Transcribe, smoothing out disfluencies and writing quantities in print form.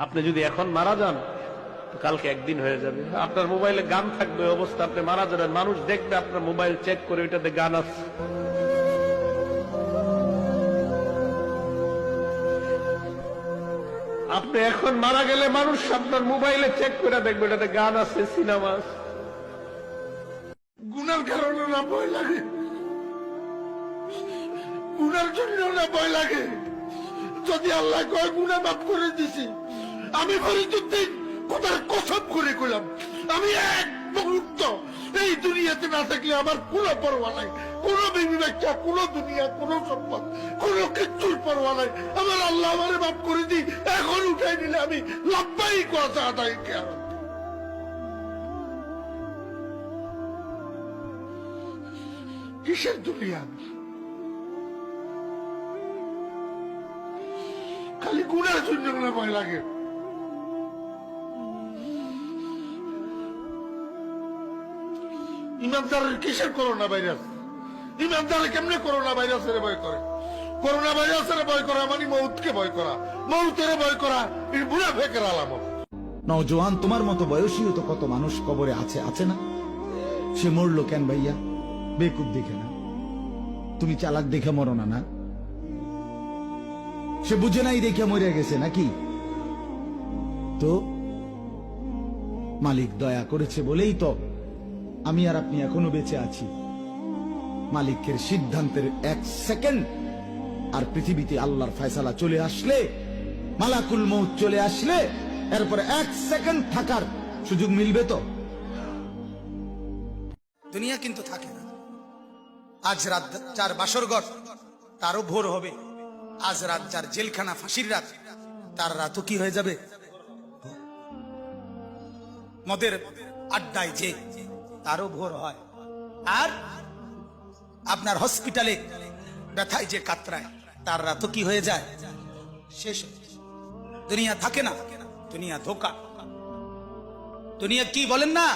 আপনি যদি এখন মারা যান তো কালকে একদিন হয়ে যাবে। আপনার মোবাইলে গান থাকবে, ওই অবস্থা আপনি মারা যাবেন, মানুষ দেখবে আপনার মোবাইল চেক করে ওইটাতে গান আছে। আপনি এখন মারা গেলে মানুষ আপনার মোবাইলে চেক করে দেখবে এটাতে গান আছে, সিনেমা আছে। গুনার কারণে না ভয় লাগে, গুনার জন্য না ভয় লাগে। যদি আল্লাহ কয় গুনাহ মাফ করে দিছি, আমি ফরিদুদ্দিন কথার কসম করে কইলাম, আমি এক মুহূর্ত এই দুনিয়াতে না থাকলে আমার কোনো পরোয়া নাই, কোনো বিবি বাচ্চা, কোনো দুনিয়া, কোনো সম্পদ, কোনো কিচ্ছুর পরোয়া নাই। আমার আল্লাহ আমারে মাফ করে দি, এখন উঠাই নিলে আমি লাভবাই কথা আদায় কেন। কিসের দুনিয়া? খালি গুনার জন্য ভয় লাগে। ইমানদারের কিসের করোনা ভাইরাস? ইমানদার কেমনে করোনা ভাইরাসের ভয় করে? করোনা ভাইরাসের ভয় করা মানে মৌতকে ভয় করা, মৌতের ভয় করা এই মুনাফিকের আলামত। নওজোয়ান, তোমার মতো বয়সীও তো কত মানুষ কবরে আছে না? সে মরলো কেন ভাইয়া? বেকুব দেখে না, তুমি চালাক দেখে মরো না। না, সে বুঝে নাই দেখে মরে গেছে নাকি? তো মালিক দয়া করেছে বলেই তো আমি আর আপনি এখনো বেঁচে আছি। মালিকের সিদ্ধান্তের এক সেকেন্ড আর পৃথিবীতে আল্লাহর ফয়সালা চলে আসলে, মালাকুল মউত চলে আসলে, এরপরে এক সেকেন্ড থাকার সুযোগ মিলবে তো? দুনিয়া কিন্তু থাকে না। আজ রাত যার বাসর ঘর তারও ভোর হবে, আজ রাত যার জেলখানা ফাঁসির রাত তার রাতও কি হয়ে যাবে? মদের আড্ডায় যে তারও ভোর হয়, আর আপনার হসপিটালে ব্যথায় যে কাতরায় তার রাতও কি হয়ে যায়? শেষ হয়ে যায়। দুনিয়া থাকে না, দুনিয়া ধোকা। দুনিয়া কি বলেন না,